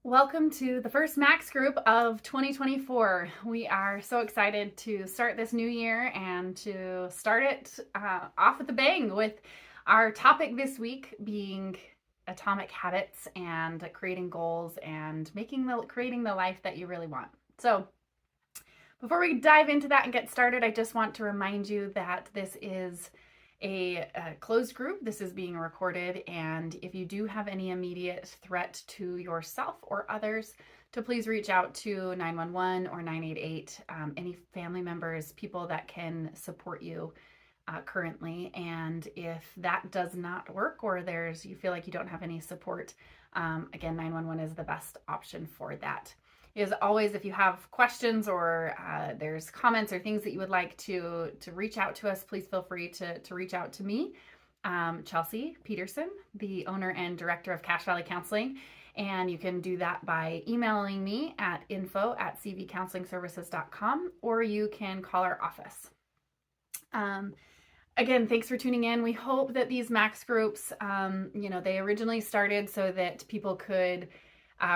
Welcome to the first Max group of 2024. We are so excited to start this new year and to start it off with a bang with our topic this week being atomic habits and creating goals and creating the life that you really want. So before we dive into that and get started, I just want to remind you that this is a closed group. This is being recorded, and if you do have any immediate threat to yourself or others, to please reach out to 911 or 988, any family members, people that can support you currently. And if that does not work, or you feel like you don't have any support, again, 911 is the best option for that. As always, if you have questions or there's comments or things that you would like to reach out to us, please feel free to reach out to me, Chelsea Peterson, the owner and director of Cache Valley Counseling. And you can do that by emailing me at info@cvcounselingservices.com, or you can call our office. Again, thanks for tuning in. We hope that these Max groups, they originally started so that people could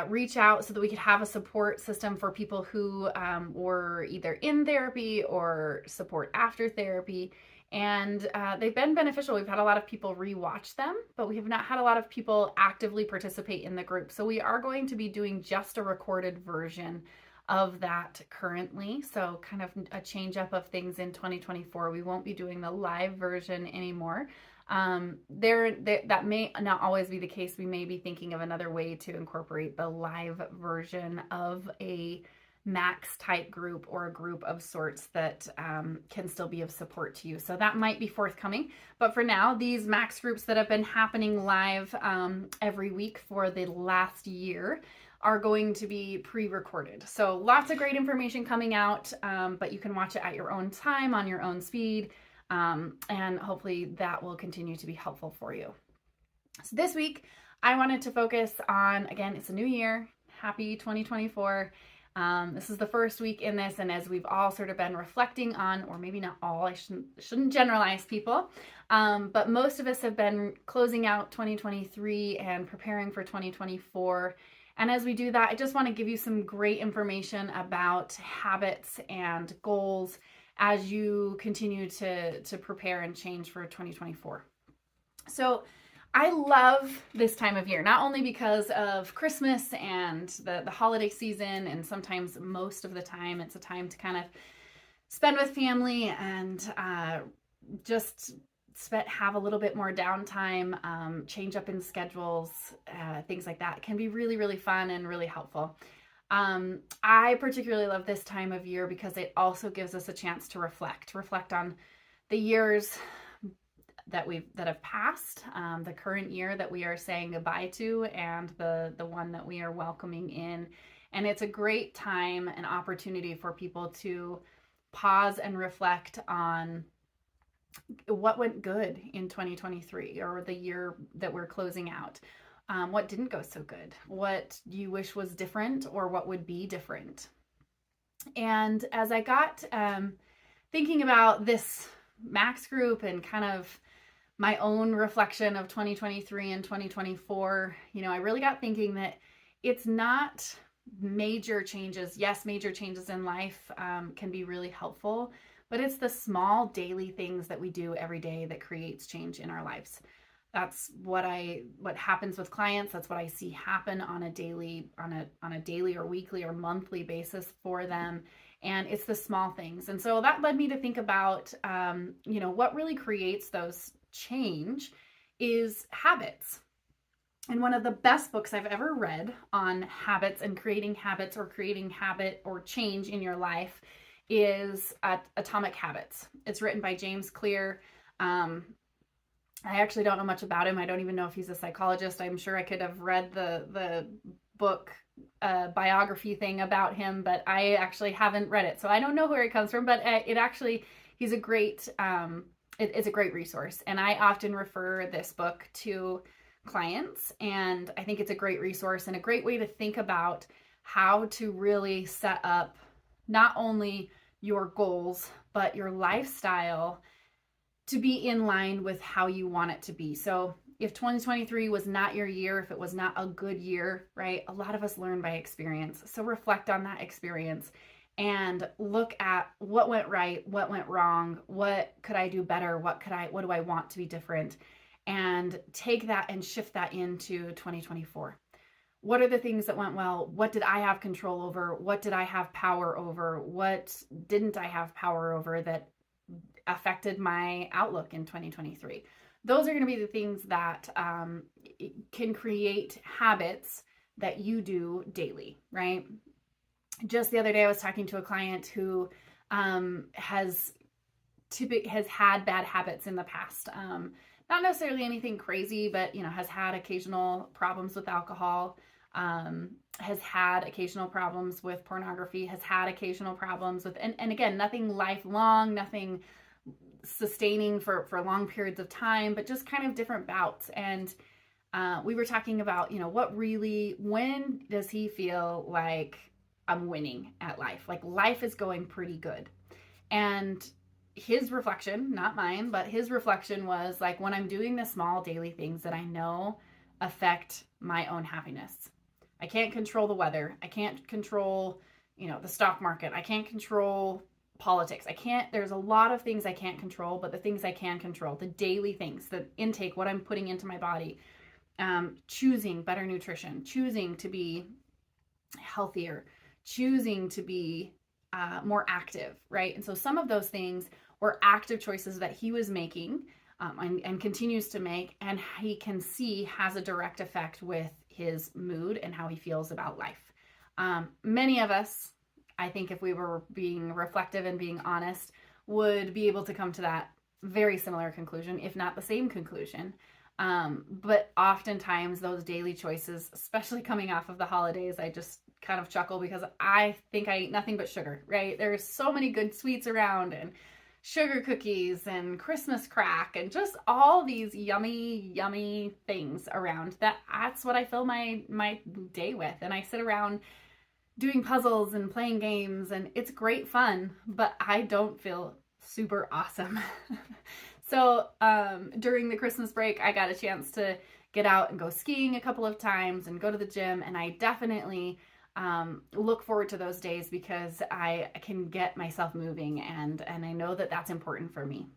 reach out so that we could have a support system for people who were either in therapy or support after therapy. And they've been beneficial. We've had a lot of people rewatch them, but we have not had a lot of people actively participate in the group. So we are going to be doing just a recorded version of that currently. So kind of a change up of things in 2024. We won't be doing the live version anymore. That may not always be the case. We may be thinking of another way to incorporate the live version of a Max type group or a group of sorts that can still be of support to you. So that might be forthcoming. But for now, these Max groups that have been happening live every week for the last year are going to be pre-recorded. So lots of great information coming out, but you can watch it at your own time, on your own speed. And hopefully that will continue to be helpful for you. So this week, I wanted to focus on, again, it's a new year. Happy 2024. This is the first week in this, and as we've all sort of been reflecting on, or maybe not all, I shouldn't generalize people, but most of us have been closing out 2023 and preparing for 2024. And as we do that, I just want to give you some great information about habits and goals as you continue to prepare and change for 2024. So I love this time of year, not only because of Christmas and the holiday season, and sometimes most of the time it's a time to kind of spend with family and just have a little bit more downtime, change up in schedules, things like that. It can be really, really fun and really helpful. I particularly love this time of year because it also gives us a chance to reflect on the years that have passed, the current year that we are saying goodbye to, and the one that we are welcoming in. And it's a great time and opportunity for people to pause and reflect on what went good in 2023, or the year that we're closing out. What didn't go so good? What you wish was different, or what would be different? And as I got thinking about this Max group and kind of my own reflection of 2023 and 2024, I really got thinking that it's not major changes. Yes, major changes in life can be really helpful, but it's the small daily things that we do every day that creates change in our lives. That's what happens with clients. That's what I see happen on a daily or weekly or monthly basis for them. And it's the small things. And so that led me to think about, what really creates those change is habits. And one of the best books I've ever read on habits and creating habits, or creating habit or change in your life, is Atomic Habits. It's written by James Clear. I actually don't know much about him. I don't even know if he's a psychologist. I'm sure I could have read the book biography thing about him, but I actually haven't read it. So I don't know where it comes from, but he's a great, it's a great resource. And I often refer this book to clients, and I think it's a great resource and a great way to think about how to really set up not only your goals, but your lifestyle to be in line with how you want it to be. So if 2023 was not your year, if it was not a good year, right? A lot of us learn by experience. So reflect on that experience and look at what went right, what went wrong, what could I do better, what do I want to be different, and take that and shift that into 2024. What are the things that went well? What did I have control over? What did I have power over? What didn't I have power over that affected my outlook in 2023? Those are going to be the things that can create habits that you do daily, right? Just the other day, I was talking to a client who has had bad habits in the past. Not necessarily anything crazy, but has had occasional problems with alcohol, has had occasional problems with pornography, has had occasional problems with, and again, nothing lifelong, nothing sustaining for long periods of time, but just kind of different bouts. And we were talking about, when does he feel like I'm winning at life? Like life is going pretty good. And his reflection, not mine, but his reflection was like, when I'm doing the small daily things that I know affect my own happiness. I can't control the weather. I can't control, the stock market. I can't control politics. There's a lot of things I can't control, but the things I can control, the daily things, the intake, what I'm putting into my body, choosing better nutrition, choosing to be healthier, choosing to be more active, right? And so some of those things were active choices that he was making and continues to make, and he can see has a direct effect with his mood and how he feels about life. Many of us, I think if we were being reflective and being honest, would be able to come to that very similar conclusion, if not the same conclusion. But oftentimes those daily choices, especially coming off of the holidays, I just kind of chuckle because I think I eat nothing but sugar, right? There's so many good sweets around, and sugar cookies and Christmas crack and just all these yummy things around. That's what I fill my day with. And I sit around doing puzzles and playing games, and it's great fun, but I don't feel super awesome. So during the Christmas break, I got a chance to get out and go skiing a couple of times and go to the gym, and I definitely look forward to those days because I can get myself moving, and I know that that's important for me.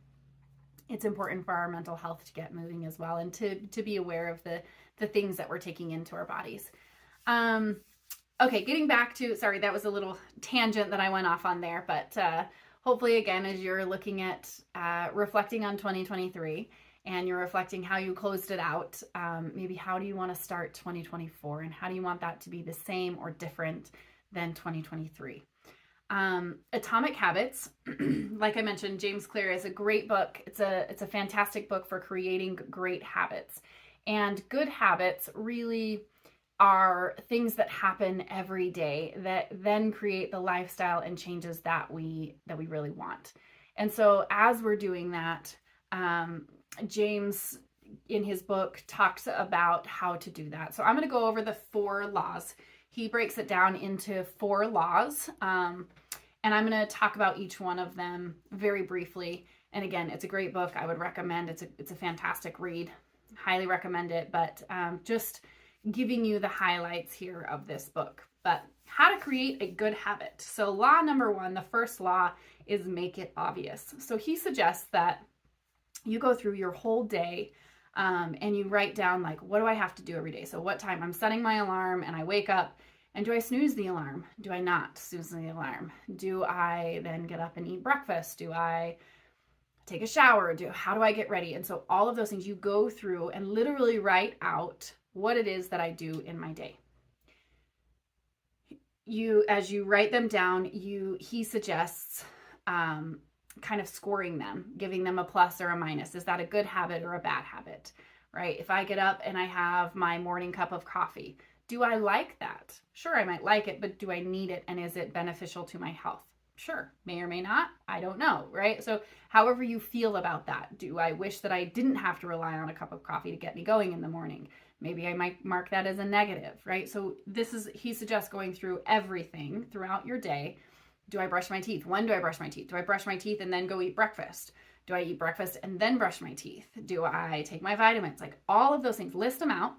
It's important for our mental health to get moving as well, and to be aware of the things that we're taking into our bodies. Okay, getting back to, sorry, that was a little tangent that I went off on there, but hopefully, again, as you're looking at reflecting on 2023 and you're reflecting how you closed it out, maybe how do you want to start 2024, and how do you want that to be the same or different than 2023? Atomic Habits, like I mentioned, James Clear is a great book. It's a fantastic book for creating great habits. And good habits really are things that happen every day that then create the lifestyle and changes that we really want. And so as we're doing that, James in his book talks about how to do that. So I'm going to go over the 4 laws. He breaks it down into 4 laws, and I'm going to talk about each one of them very briefly. And again, it's a great book. I would recommend. It's a fantastic read. Highly recommend it. But just giving you the highlights here of this book. But how to create a good habit. So law number 1, the first law, is make it obvious. So he suggests that you go through your whole day and you write down, like, what do I have to do every day? So what time I'm setting my alarm and I wake up, and do I snooze the alarm? Do I not snooze the alarm? Do I then get up and eat breakfast? Do I take a shower? How do I get ready? And so all of those things you go through and literally write out what it is that I do in my day. As you write them down, he suggests kind of scoring them, giving them a plus or a minus. Is that a good habit or a bad habit, right? If I get up and I have my morning cup of coffee, do I like that? Sure, I might like it, but do I need it, and is it beneficial to my health? Sure, may or may not, I don't know, right? So however you feel about that, do I wish that I didn't have to rely on a cup of coffee to get me going in the morning? Maybe I might mark that as a negative, right? So he suggests going through everything throughout your day, Do I brush my teeth? When do I brush my teeth? Do I brush my teeth and then go eat breakfast? Do I eat breakfast and then brush my teeth? Do I take my vitamins? Like all of those things, list them out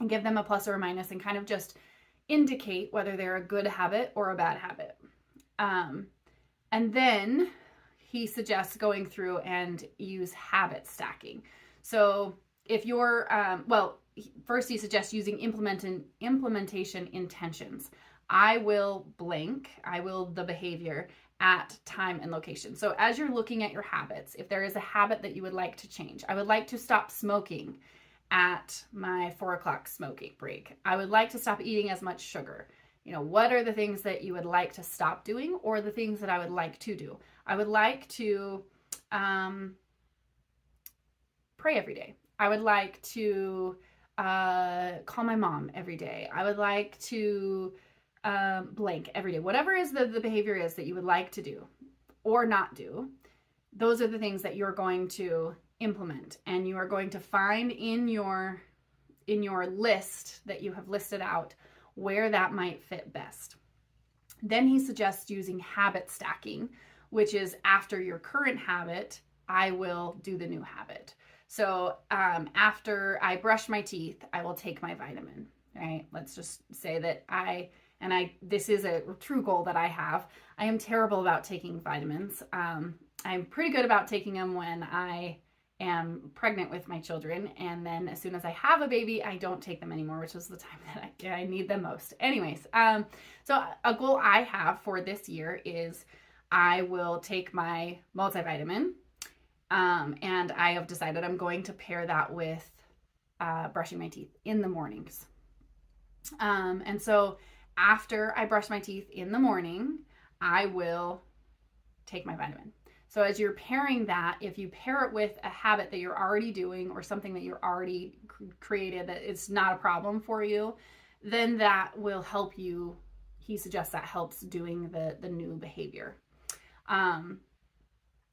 and give them a plus or a minus and kind of just indicate whether they're a good habit or a bad habit. And then he suggests going through and use habit stacking. So if you're, first he suggests using implementation intentions. I will blank, the behavior at time and location. So as you're looking at your habits, if there is a habit that you would like to change, I would like to stop smoking at my 4 o'clock smoking break. I would like to stop eating as much sugar. What are the things that you would like to stop doing or the things that I would like to do? I would like to pray every day. I would like to call my mom every day. I would like to blank every day. Whatever is the behavior is that you would like to do or not do, those are the things that you're going to implement, and you are going to find in your list that you have listed out where that might fit best. Then he suggests using habit stacking, which is after your current habit, I will do the new habit. So after I brush my teeth, I will take my vitamin, right? Let's just say that this is a true goal that I have. I am terrible about taking vitamins. I'm pretty good about taking them when I am pregnant with my children. And then as soon as I have a baby, I don't take them anymore, which is the time that I need them most. Anyways, so a goal I have for this year is I will take my multivitamin, and I have decided I'm going to pair that with brushing my teeth in the mornings. And so after I brush my teeth in the morning, I will take my vitamin. So as you're pairing that, if you pair it with a habit that you're already doing or something that you're already created that it's not a problem for you, then that will help you. He suggests that helps doing the new behavior. And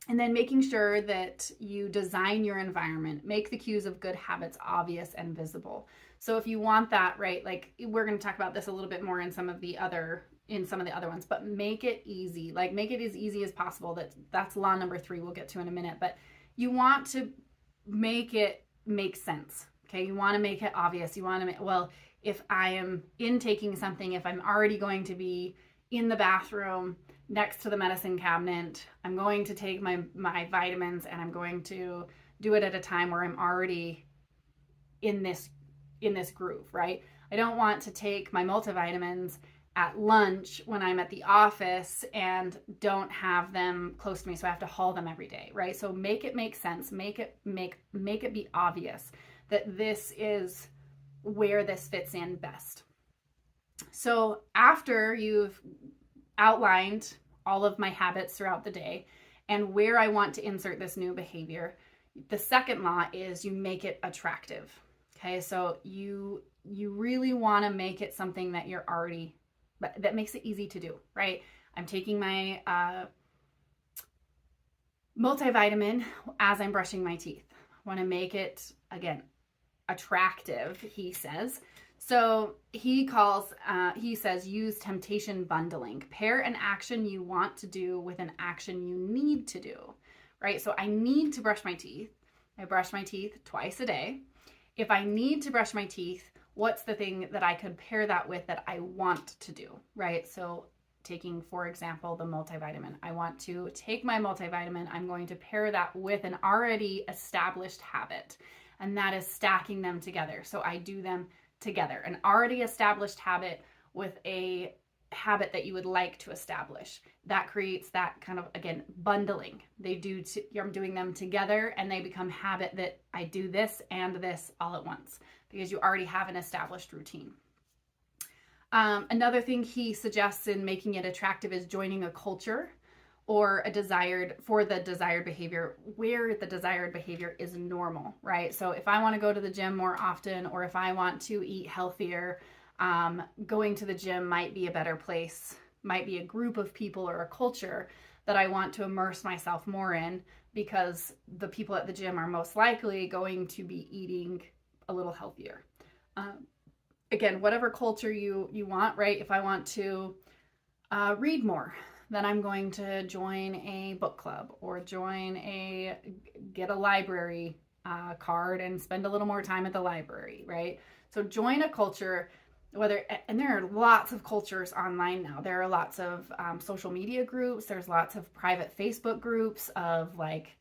then making sure that you design your environment, make the cues of good habits obvious and visible. So if you want that, right, like we're going to talk about this a little bit more in some of the other ones, but make it easy, like make it as easy as possible. That's law number 3 we'll get to in a minute, but you want to make it make sense. Okay. You want to make it obvious. You want to make, well, if I am intaking something, if I'm already going to be in the bathroom next to the medicine cabinet, I'm going to take my vitamins and I'm going to do it at a time where I'm already in this groove, right? I don't want to take my multivitamins at lunch when I'm at the office and don't have them close to me, so I have to haul them every day, right? So make it make sense, make it be obvious that this is where this fits in best. So after you've outlined all of my habits throughout the day and where I want to insert this new behavior, the second law is you make it attractive. Okay, so you really want to make it something that you're already, that makes it easy to do, right? I'm taking my multivitamin as I'm brushing my teeth. I want to make it, again, attractive, he says. So he says use temptation bundling. Pair an action you want to do with an action you need to do, right? So I need to brush my teeth. I brush my teeth twice a day. If I need to brush my teeth, what's the thing that I could pair that with that I want to do, right? So taking, for example, the multivitamin. I want to take my multivitamin. I'm going to pair that with an already established habit, and that is stacking them together. So I do them together. An already established habit with a habit that you would like to establish. That creates that kind of, again, bundling. I'm doing them together and they become habit that I do this and this all at once because you already have an established routine. Another thing he suggests in making it attractive is joining a culture or the desired behavior where the desired behavior is normal, right? So if I want to go to the gym more often, or if I want to eat healthier, going to the gym might be a better place, might be a group of people or a culture that I want to immerse myself more in, because the people at the gym are most likely going to be eating a little healthier. Again, whatever culture you want, right? If I want to read more, then I'm going to join a book club or get a library card and spend a little more time at the library, right? So join a culture, and there are lots of cultures online now. There are lots of social media groups. There's lots of private Facebook groups of like,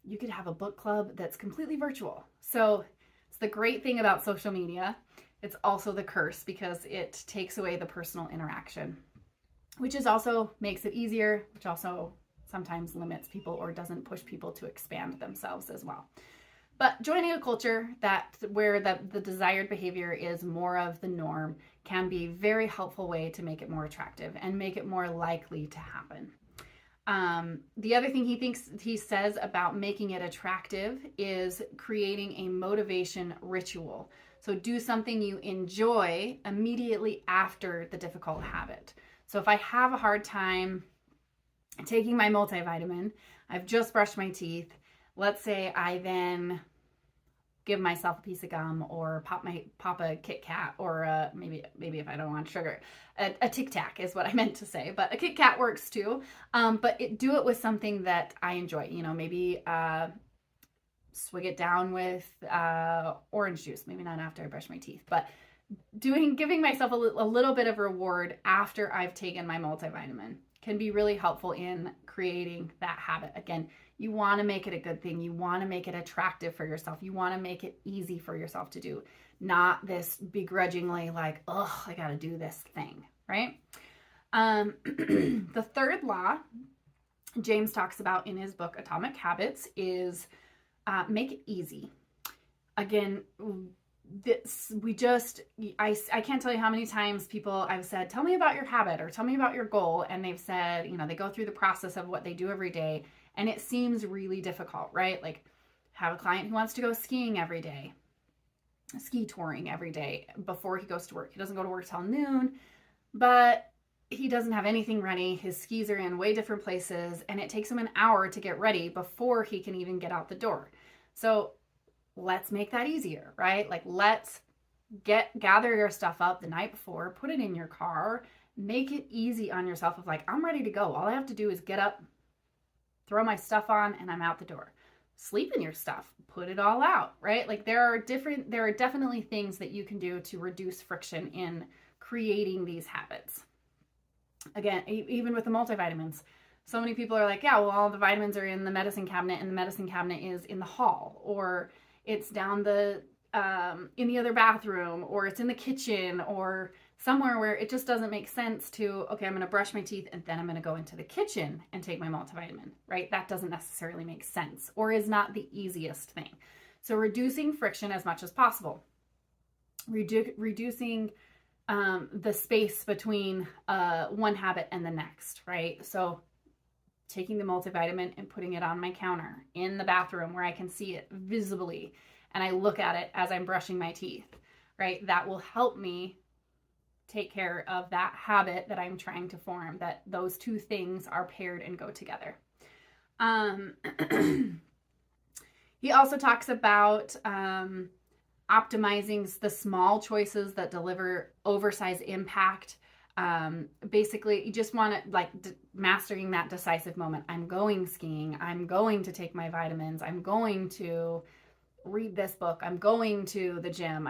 you could have a book club that's completely virtual. So it's the great thing about social media. It's also the curse because it takes away the personal interaction, which is also makes it easier, which also sometimes limits people or doesn't push people to expand themselves as well. But joining a culture where the desired behavior is more of the norm can be a very helpful way to make it more attractive and make it more likely to happen. The other thing he says about making it attractive is creating a motivation ritual. So do something you enjoy immediately after the difficult habit. So if I have a hard time taking my multivitamin, I've just brushed my teeth, let's say I then give myself a piece of gum or pop a Kit Kat or maybe if I don't want sugar, a Tic Tac is what I meant to say, but a Kit Kat works too. But do it with something that I enjoy, maybe swig it down with orange juice, maybe not after I brush my teeth, but giving myself a little bit of reward after I've taken my multivitamin can be really helpful in creating that habit. Again, you want to make it a good thing. You want to make it attractive for yourself. You want to make it easy for yourself to do, not this begrudgingly like, oh, I got to do this thing, right? The third law James talks about in his book, Atomic Habits, is make it easy. Again, I can't tell you how many times I've said, tell me about your habit or tell me about your goal. And they've said, they go through the process of what they do every day. And it seems really difficult, right? Like have a client who wants to go skiing every day, ski touring every day before he goes to work. He doesn't go to work till noon, but he doesn't have anything ready. His skis are in way different places and it takes him an hour to get ready before he can even get out the door. So let's make that easier, right? Like let's gather your stuff up the night before, put it in your car, make it easy on yourself of like, I'm ready to go. All I have to do is get up, throw my stuff on, and I'm out the door. Sleep in your stuff, put it all out, right? Like there are definitely things that you can do to reduce friction in creating these habits. Again, even with the multivitamins, so many people are like, yeah, well, all the vitamins are in the medicine cabinet and the medicine cabinet is in the hall, or it's down in the other bathroom, or it's in the kitchen, or somewhere where it just doesn't make sense to, okay, I'm going to brush my teeth and then I'm going to go into the kitchen and take my multivitamin, right? That doesn't necessarily make sense or is not the easiest thing. So reducing friction as much as possible, reducing the space between one habit and the next, right? So taking the multivitamin and putting it on my counter in the bathroom where I can see it visibly and I look at it as I'm brushing my teeth, right? That will help me take care of that habit that I'm trying to form, that those two things are paired and go together. He also talks about optimizing the small choices that deliver oversized impact. Basically, you just want to mastering that decisive moment. I'm going skiing. I'm going to take my vitamins. I'm going to read this book. I'm going to the gym.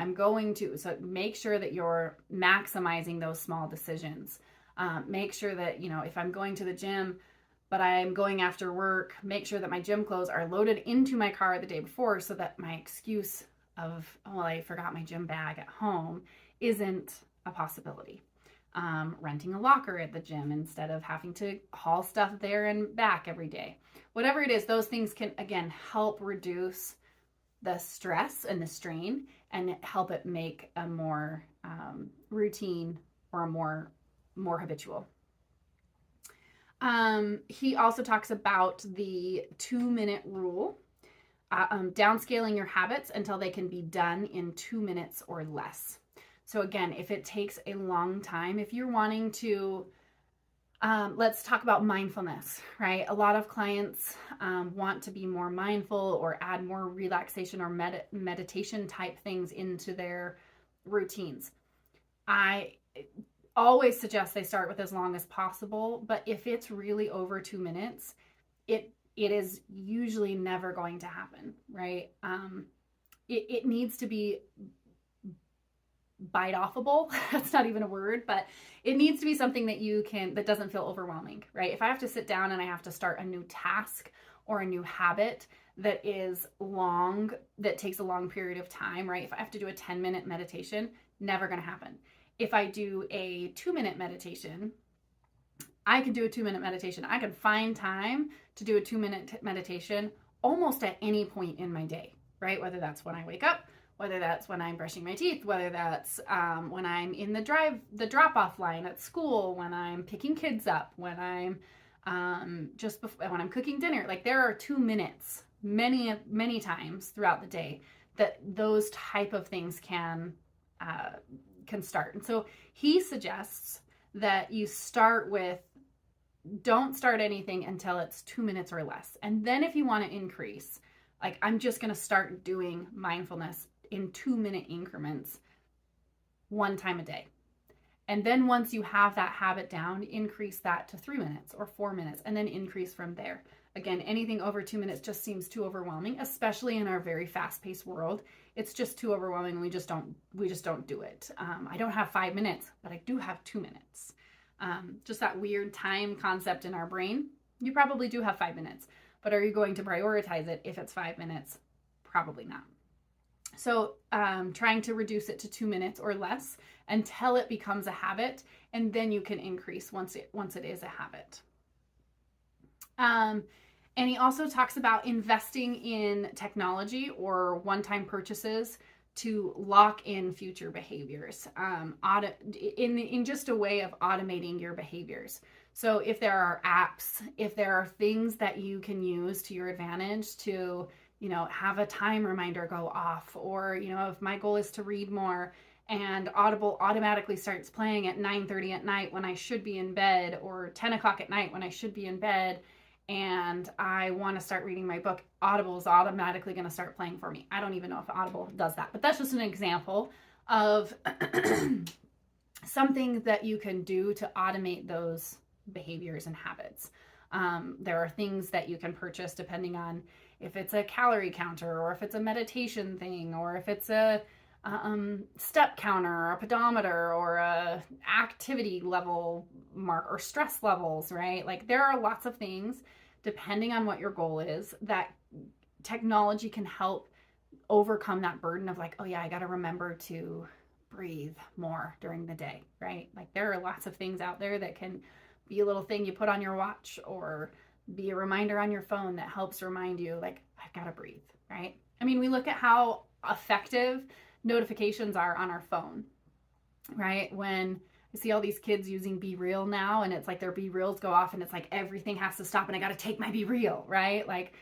So make sure that you're maximizing those small decisions. Make sure that, if I'm going to the gym, but I'm going after work, make sure that my gym clothes are loaded into my car the day before so that my excuse of, oh, I forgot my gym bag at home isn't a possibility. Renting a locker at the gym instead of having to haul stuff there and back every day. Whatever it is, those things can, again, help reduce the stress and the strain and help it make a more routine or a more habitual. He also talks about the 2-minute rule, downscaling your habits until they can be done in 2 minutes or less. So again, if it takes a long time, if you're wanting to, let's talk about mindfulness, right? A lot of clients want to be more mindful or add more relaxation or meditation type things into their routines. always suggest they start with as long as possible, but if it's really over 2 minutes, it is usually never going to happen, right? It needs to be bite offable. That's not even a word, but it needs to be something that doesn't feel overwhelming, right? If I have to sit down and I have to start a new task or a new habit that is long, that takes a long period of time, right? If I have to do a 10-minute meditation, never going to happen. If I do a 2-minute meditation, I can do a 2-minute meditation. I can find time to do a 2-minute meditation almost at any point in my day, right? Whether that's when I wake up, whether that's when I'm brushing my teeth, whether that's when I'm in the drop-off line at school, when I'm picking kids up, when I'm when I'm cooking dinner. Like, there are 2 minutes many times throughout the day that those type of things can start. And so he suggests that you don't start anything until it's 2 minutes or less. And then if you want to increase, like, I'm just going to start doing mindfulness in 2-minute increments 1 time a day. And then once you have that habit down, increase that to 3 minutes or 4 minutes, and then increase from there. Again, anything over 2 minutes just seems too overwhelming, especially in our very fast-paced world. It's just too overwhelming. We just don't do it. I don't have 5 minutes, but I do have 2 minutes. Just that weird time concept in our brain. You probably do have 5 minutes, but are you going to prioritize it if it's 5 minutes? Probably not. So trying to reduce it to 2 minutes or less until it becomes a habit, and then you can increase once it is a habit. And he also talks about investing in technology or one-time purchases to lock in future behaviors, in just a way of automating your behaviors. So if there are apps, if there are things that you can use to your advantage to, have a time reminder go off, or, if my goal is to read more and Audible automatically starts playing at 9:30 at night when I should be in bed, or 10 o'clock at night when I should be in bed, and I want to start reading my book, Audible is automatically going to start playing for me. I don't even know if Audible does that, but that's just an example of something that you can do to automate those behaviors and habits. There are things that you can purchase depending on if it's a calorie counter, or if it's a meditation thing, or if it's a step counter, or a pedometer, or a activity level mark, or stress levels, right? Like, there are lots of things, depending on what your goal is, that technology can help overcome that burden of, like, oh yeah, I got to remember to breathe more during the day, right? Like, there are lots of things out there that can be a little thing you put on your watch, or be a reminder on your phone that helps remind you, like, I've got to breathe, right? I mean, we look at how effective notifications are on our phone, right? When I see all these kids using BeReal now, and it's like their BeReals go off and it's like everything has to stop and I got to take my BeReal, right? Like,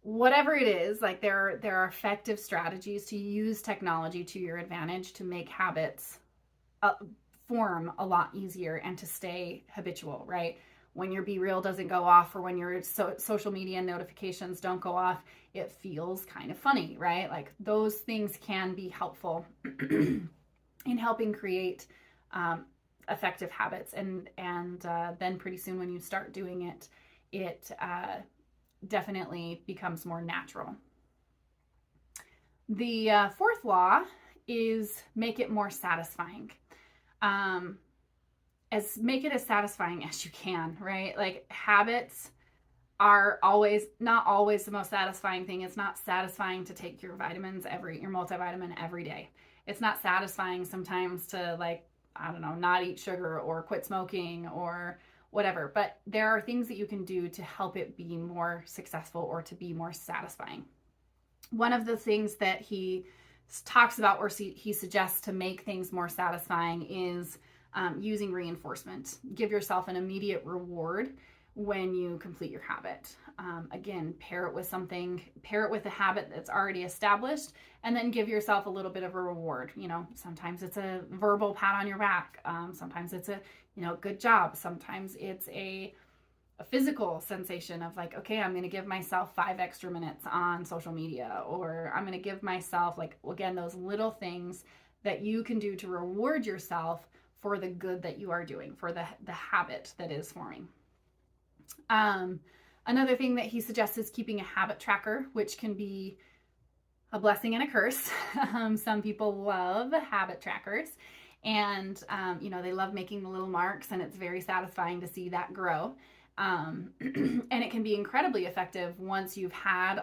whatever it is, like, there are effective strategies to use technology to your advantage to make habits form a lot easier and to stay habitual, right? When your BeReal doesn't go off, or when your social media notifications don't go off, it feels kind of funny, right? Like, those things can be helpful in helping create effective habits. And then pretty soon when you start doing it, it definitely becomes more natural. The fourth law is make it more satisfying. Make it as satisfying as you can, right? Like, habits are not always the most satisfying thing. It's not satisfying to take your multivitamin every day. It's not satisfying sometimes to, like, I don't know, not eat sugar or quit smoking or whatever. But there are things that you can do to help it be more successful or to be more satisfying. One of the things that he talks about, or he suggests to make things more satisfying, is using reinforcement. Give yourself an immediate reward when you complete your habit. Again, pair it with a habit that's already established, and then give yourself a little bit of a reward. Sometimes it's a verbal pat on your back. Sometimes it's a, good job. Sometimes it's a physical sensation of, like, okay, I'm going to give myself 5 extra minutes on social media, or I'm going to give myself, like, again, those little things that you can do to reward yourself for the good that you are doing, for the habit that is forming. Another thing that he suggests is keeping a habit tracker, which can be a blessing and a curse. Some people love habit trackers, and they love making the little marks, and it's very satisfying to see that grow. And it can be incredibly effective once you've had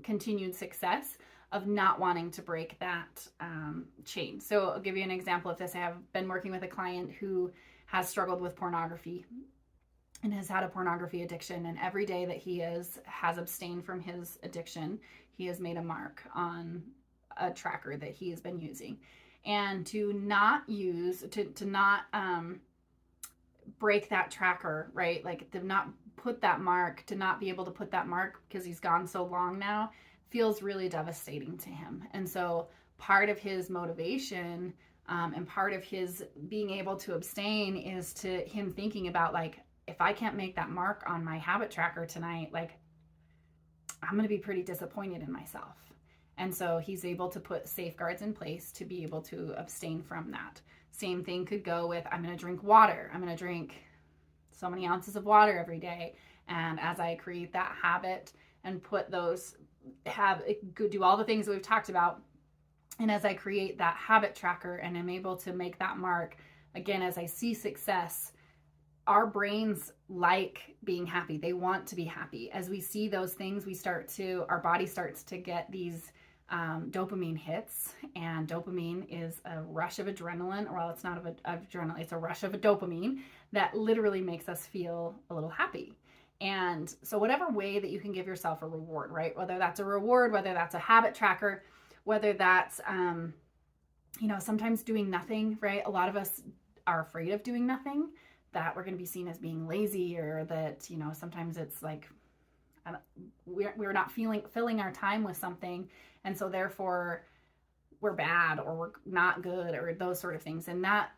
continued success of not wanting to break that chain. So I'll give you an example of this. I have been working with a client who has struggled with pornography and has had a pornography addiction. And every day that he has abstained from his addiction, he has made a mark on a tracker that he has been using. And to not break that tracker, right? Like to not put that mark, to not be able to put that mark because he's gone so long now, feels really devastating to him. And so part of his motivation and part of his being able to abstain is to him thinking about, like, if I can't make that mark on my habit tracker tonight, like, I'm going to be pretty disappointed in myself. And so he's able to put safeguards in place to be able to abstain from that. Same thing could go with, I'm going to drink water. I'm going to drink so many ounces of water every day. And as I create that habit and put those, do all the things that we've talked about, and as I create that habit tracker and I'm able to make that mark, again, as I see success, our brains like being happy. They want to be happy. As we see those things, our body starts to get these dopamine hits, and dopamine is a rush of adrenaline. Well, it's not of adrenaline, it's a rush of a dopamine that literally makes us feel a little happy. And so whatever way that you can give yourself a reward, right? Whether that's a reward, whether that's a habit tracker, whether that's, sometimes doing nothing, right? A lot of us are afraid of doing nothing, that we're going to be seen as being lazy, or that, sometimes it's like, we're not filling our time with something. And so therefore we're bad, or we're not good, or those sort of things. And that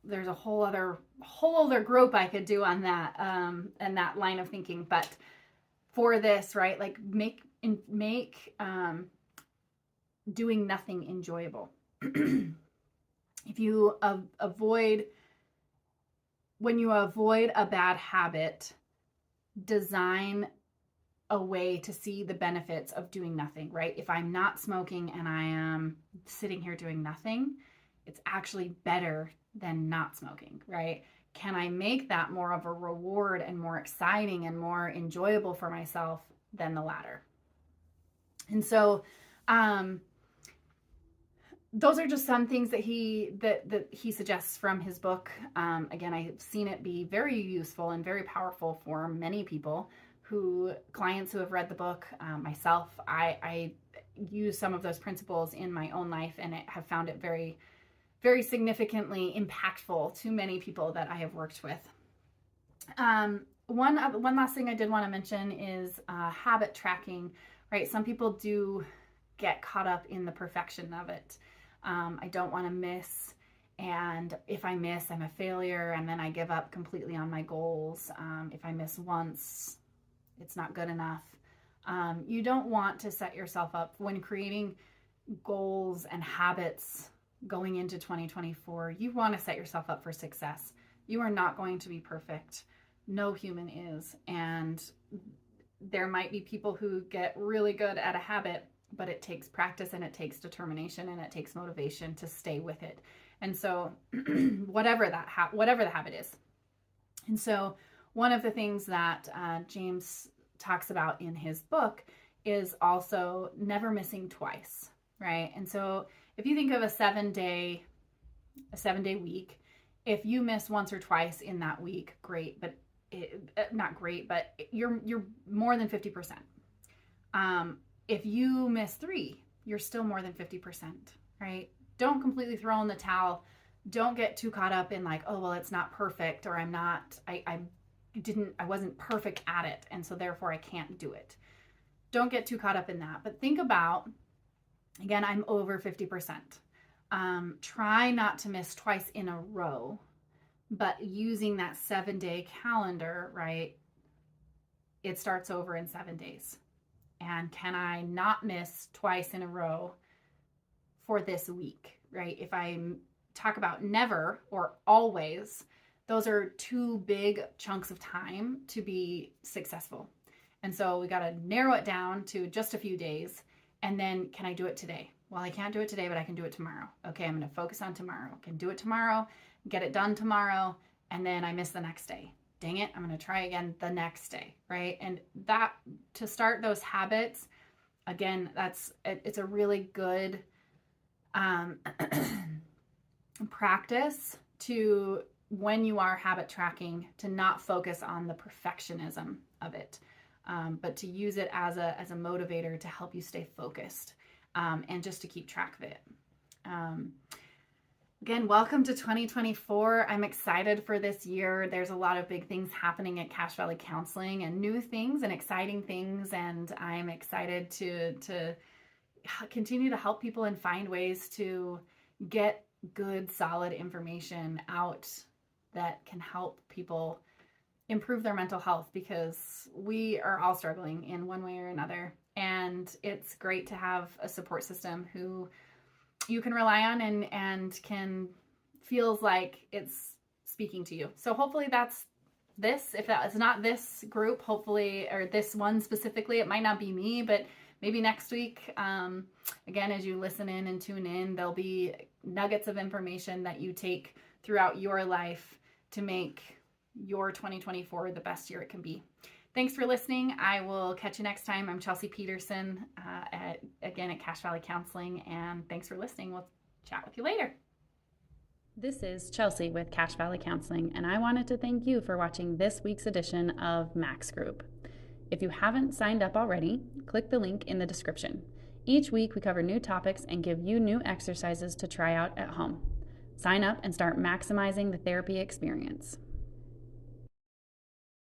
there's a whole other group I could do on that, and that line of thinking. But for this, right, like make doing nothing enjoyable. If you when you avoid a bad habit, design a way to see the benefits of doing nothing, right? If I'm not smoking and I am sitting here doing nothing, it's actually better than not smoking, right? Can I make that more of a reward and more exciting and more enjoyable for myself than the latter? And so, those are just some things that he suggests from his book. Again, I've seen it be very useful and very powerful for many people, clients who have read the book. Myself, I use some of those principles in my own life, and have found it very, very significantly impactful to many people that I have worked with. One last thing I did want to mention is habit tracking, right? Some people do get caught up in the perfection of it. I don't want to miss, and if I miss, I'm a failure, and then I give up completely on my goals. If I miss once, it's not good enough. You don't want to set yourself up when creating goals and habits going into 2024. You want to set yourself up for success. You are not going to be perfect. No human is. And there might be people who get really good at a habit, but it takes practice, and it takes determination, and it takes motivation to stay with it. And so whatever the habit is. And so one of the things that James talks about in his book is also never missing twice, right? And so if you think of a 7-day week, if you miss once or twice in that week, great, but not great, but you're more than 50%. If you miss 3, you're still more than 50%, right? Don't completely throw in the towel. Don't get too caught up in like, oh, well, it's not perfect, or I wasn't perfect at it, and so therefore I can't do it. Don't get too caught up in that. But think about, again, I'm over 50%. Try not to miss twice in a row, but using that 7-day calendar, right? It starts over in 7 days. And can I not miss twice in a row for this week, right? If I'm talk about never or always, those are two big chunks of time to be successful. And so we got to narrow it down to just a few days. And then, can I do it today? Well, I can't do it today, but I can do it tomorrow. Okay, I'm going to focus on tomorrow. I can do it tomorrow, get it done tomorrow, and then I miss the next day. Dang it, I'm going to try again the next day, right? And that, to start those habits, again, it's a really good practice to, when you are habit tracking, to not focus on the perfectionism of it, but to use it as a motivator to help you stay focused, and just to keep track of it. Again, welcome to 2024. I'm excited for this year. There's a lot of big things happening at Cache Valley Counseling, and new things and exciting things, and I'm excited to continue to help people and find ways to get good, solid information out that can help people improve their mental health, because we are all struggling in one way or another. And it's great to have a support system who you can rely on and can feels like it's speaking to you. So hopefully that's this. If that is not this group, hopefully, or this one specifically, it might not be me, but maybe next week, again, as you listen in and tune in, there'll be nuggets of information that you take throughout your life to make your 2024 the best year it can be. Thanks for listening. I will catch you next time. I'm Chelsea Peterson, at Cache Valley Counseling, and thanks for listening. We'll chat with you later. This is Chelsea with Cache Valley Counseling, and I wanted to thank you for watching this week's edition of Max Group. If you haven't signed up already, click the link in the description. Each week we cover new topics and give you new exercises to try out at home. Sign up and start maximizing the therapy experience.